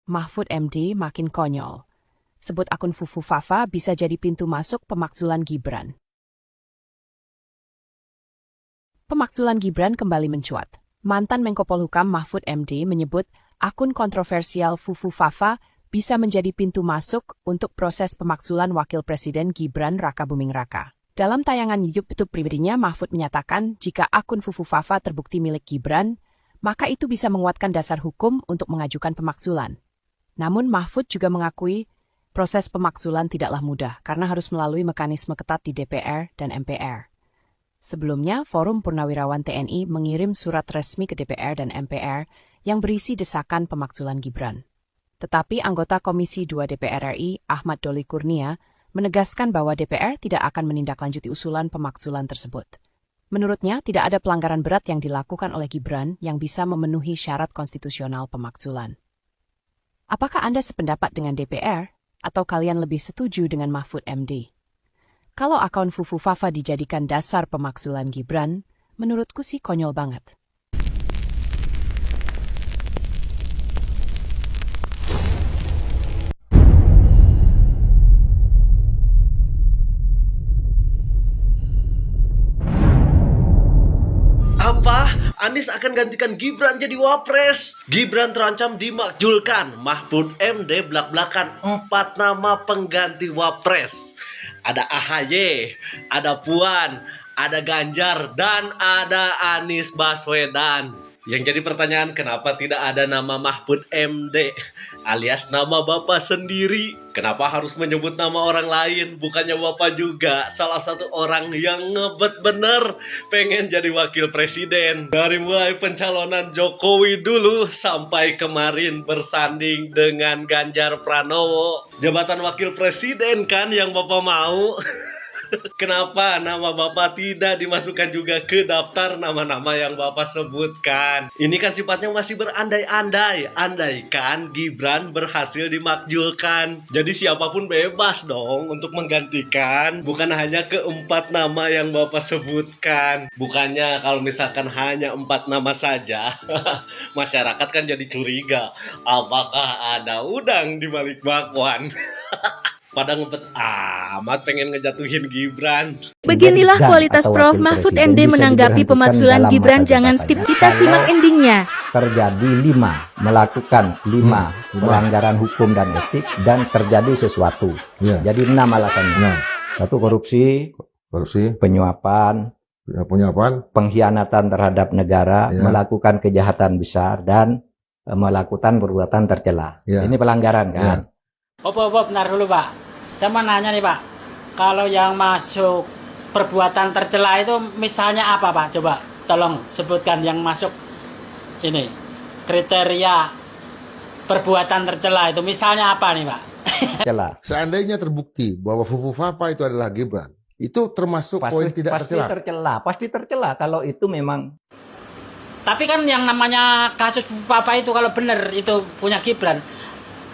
Mahfud MD makin konyol. Sebut akun Fufu Fafa bisa jadi pintu masuk pemakzulan Gibran. Pemakzulan Gibran kembali mencuat. Mantan Menko Polhukam Mahfud MD menyebut akun kontroversial Fufu Fafa bisa menjadi pintu masuk untuk proses pemakzulan Wakil Presiden Gibran Rakabuming Raka. Dalam tayangan YouTube pribadinya, Mahfud menyatakan jika akun Fufu Fafa terbukti milik Gibran, maka itu bisa menguatkan dasar hukum untuk mengajukan pemakzulan. Namun Mahfud juga mengakui proses pemakzulan tidaklah mudah karena harus melalui mekanisme ketat di DPR dan MPR. Sebelumnya, Forum Purnawirawan TNI mengirim surat resmi ke DPR dan MPR yang berisi desakan pemakzulan Gibran. Tetapi anggota Komisi 2 DPR RI, Ahmad Doli Kurnia, menegaskan bahwa DPR tidak akan menindaklanjuti usulan pemakzulan tersebut. Menurutnya, tidak ada pelanggaran berat yang dilakukan oleh Gibran yang bisa memenuhi syarat konstitusional pemakzulan. Apakah Anda sependapat dengan DPR, atau kalian lebih setuju dengan Mahfud MD? Kalau akun Fufu Fafa dijadikan dasar pemakzulan Gibran, menurutku sih konyol banget. Apa? Anies akan gantikan Gibran jadi wapres. Gibran terancam dimakzulkan. Mahfud MD blak-blakan 4 nama pengganti wapres. Ada AHY, ada Puan, ada Ganjar, dan ada Anies Baswedan. Yang jadi pertanyaan, kenapa tidak ada nama Mahfud MD alias nama Bapak sendiri? Kenapa harus menyebut nama orang lain? Bukannya Bapak juga salah satu orang yang ngebet bener pengen jadi wakil presiden. Dari mulai pencalonan Jokowi dulu sampai kemarin bersanding dengan Ganjar Pranowo. Jabatan wakil presiden kan yang Bapak mau? Kenapa nama Bapak tidak dimasukkan juga ke daftar nama-nama yang Bapak sebutkan? Ini kan sifatnya masih berandai-andai. Andaikan Gibran berhasil dimakzulkan. Jadi siapapun bebas dong untuk menggantikan. Bukan hanya ke-4 nama yang Bapak sebutkan. Bukannya kalau misalkan hanya 4 nama saja, masyarakat kan jadi curiga. Apakah ada udang di balik bakwan? Pada ngebet amat pengen ngejatuhin Gibran. Beginilah kualitas Prof. Mahfud MD menanggapi pemakzulan Gibran. Jangan skip, kita simak endingnya. Terjadi 5, melakukan 5 pelanggaran hukum dan etik, dan terjadi sesuatu. Jadi 6 alasannya. 1 korupsi, penyuapan, pengkhianatan terhadap negara, melakukan kejahatan besar, dan melakukan perbuatan tercela. Ini pelanggaran kan? Benar dulu Pak. Saya mau nanya nih Pak, kalau yang masuk perbuatan tercela itu misalnya apa Pak? Coba tolong sebutkan yang masuk ini kriteria perbuatan tercela itu misalnya apa nih Pak? Seandainya terbukti bahwa Fufu Fafa itu adalah Gibran, itu termasuk poin tidak tercela. Pasti tercela kalau itu memang. Tapi kan yang namanya kasus Fufu Fafa itu kalau benar itu punya Gibran,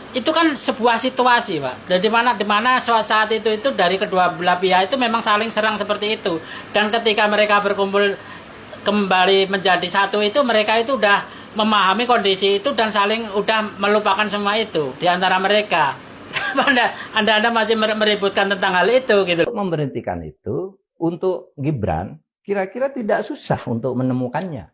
itu kan sebuah situasi Pak, dan dimana saat itu dari kedua belah pihak itu memang saling serang seperti itu, dan ketika mereka berkumpul kembali menjadi satu itu mereka itu udah memahami kondisi itu dan saling udah melupakan semua itu di antara mereka. Anda masih meributkan tentang hal itu gitu. Memberhentikan itu untuk Gibran kira-kira tidak susah untuk menemukannya.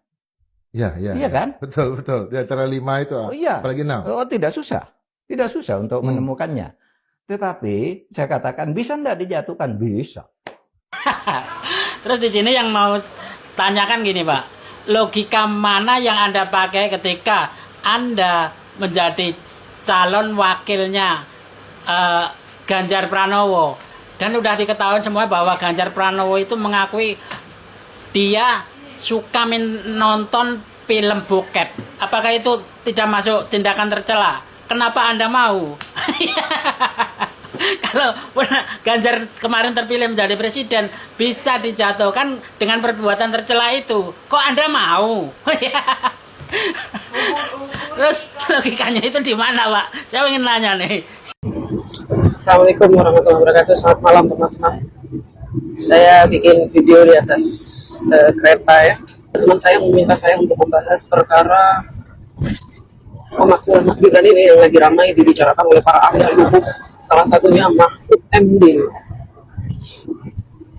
Iya kan? Betul. Di antara 5 itu, apalagi 6. Tidak susah. Tidak susah untuk menemukannya. Tetapi saya katakan bisa enggak dijatuhkan? Bisa. Terus di sini yang mau tanyakan gini Pak, logika mana yang Anda pakai ketika Anda menjadi calon wakilnya Ganjar Pranowo, dan udah diketahui semua bahwa Ganjar Pranowo itu mengakui dia suka nonton film bokep. Apakah itu tidak masuk tindakan tercela? Kenapa Anda mau? Kalau Ganjar kemarin terpilih menjadi presiden bisa dijatuhkan dengan perbuatan tercela itu, kok Anda mau? Terus logikanya itu di mana Pak? Saya ingin nanya nih. Assalamualaikum warahmatullahi wabarakatuh. Selamat malam teman-teman. Saya bikin video di atas kereta ya. Teman saya meminta saya untuk membahas perkara pemakzulan Mas Gibran ini yang lagi ramai dibicarakan oleh para ahli hukum, salah satunya Mahfud MD.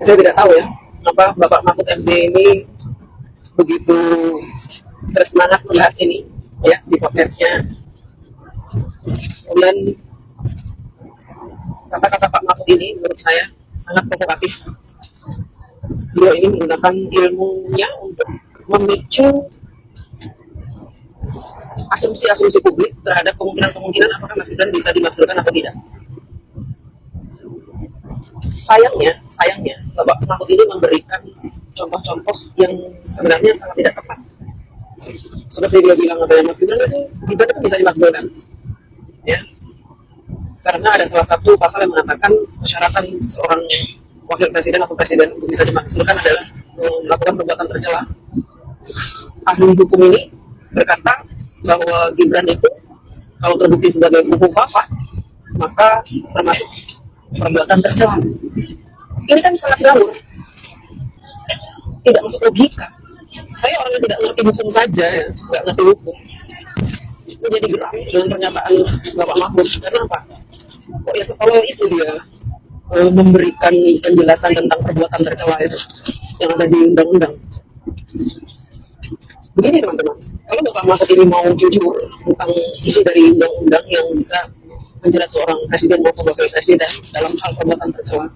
Saya tidak tahu ya, kenapa Bapak Mahfud MD ini begitu bersemangat membahas ini ya di podcastnya. Kemudian kata-kata Pak Mahfud ini menurut saya sangat provokatif. Beliau ini menggunakan ilmunya untuk memicu asumsi-asumsi publik terhadap kemungkinan-kemungkinan apakah Mas Gibran bisa dimaksudkan atau tidak. Sayangnya Bapak Mahfud ini memberikan contoh-contoh yang sebenarnya sangat tidak tepat. Seperti dia bilang katanya Mas Gibran itu bisa dimaksudkan, ya, karena ada salah satu pasal yang mengatakan persyaratan seorang wakil presiden atau presiden untuk bisa dimaksudkan adalah melakukan perbuatan tercela. Ahli hukum ini berkata bahwa Gibran itu kalau terbukti sebagai kuku fafa maka termasuk perbuatan tercela. Ini kan sangat ngawur, tidak masuk logika. Saya orang yang tidak ngerti hukum saja, ya, nggak ngerti hukum. Menjadi geram dengan pernyataan Bapak Mahfud. Karena apa? Oh ya setolol itu dia memberikan penjelasan tentang perbuatan tercela itu yang ada di undang-undang. Begini teman-teman, kalau Bapak Mahfud ini mau jujur tentang isi dari undang-undang yang bisa menjerat seorang presiden maupun wakil presiden dalam hal perbuatan tercela,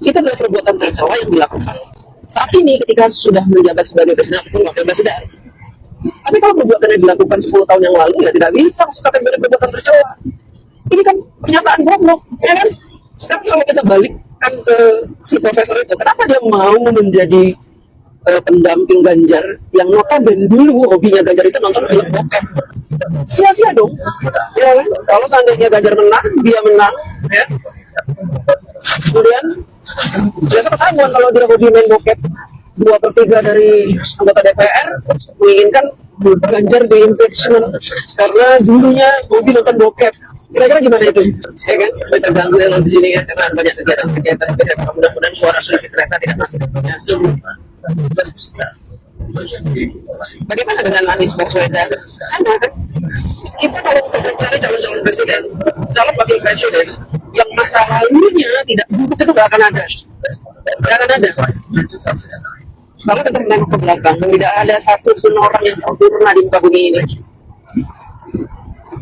itu adalah perbuatan tercela yang dilakukan saat ini ketika sudah menjabat sebagai presiden ataupun wakil presiden. Tapi kalau perbuatannya dilakukan 10 tahun yang lalu, ya tidak bisa masuk kategori perbuatan tercela. Ini kan pernyataan goblok, ya kan? Sekarang kalau kita balikkan ke si profesor itu, kenapa dia mau menjadi pendamping Ganjar yang notabene dulu hobinya Ganjar itu nonton film bokep? Sia-sia dong, ya kan? Kalau seandainya Ganjar menang, dia menang, ya. Kemudian biasa ketahuan kalau dia hobi main bokep. 2/3 dari anggota DPR menginginkan Ganjar di impeachment karena dulunya hobi nonton bokep. Kira-kira gimana itu? Ya kan? Terganggu ya di sini ya karena banyak kegiatan. Mudah-mudahan suara selisih kereta tidak masuk. Ya. Bagaimana dengan Anies Baswedan? Sama kan? Kita kalau mencari calon-calon presiden, calon wakil presiden yang masa lalunya tidak buruk itu nggak akan ada. Nggak akan ada. Kalau kita menengok ke belakang, tidak ada satupun orang yang sempurna di muka bumi ini.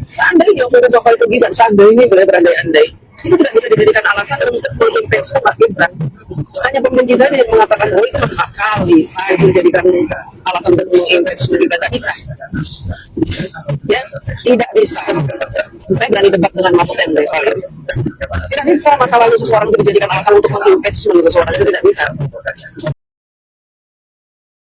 Seandainya untuk Bapak itu Gibran, seandainya berandai-andai, itu tidak bisa dijadikan alasan untuk mengimpeach Mas Gibran. Hanya pembenci saja yang mengatakan, oh itu masuk akal, bisa dijadikan alasan untuk mengimpeach Mas Gibran. Tidak bisa. Ya, tidak bisa. Saya berani debat dengan Mahfud MD soal itu. Tidak bisa masa lalu seseorang itu dijadikan alasan untuk mengimpeach seseorang, itu tidak bisa.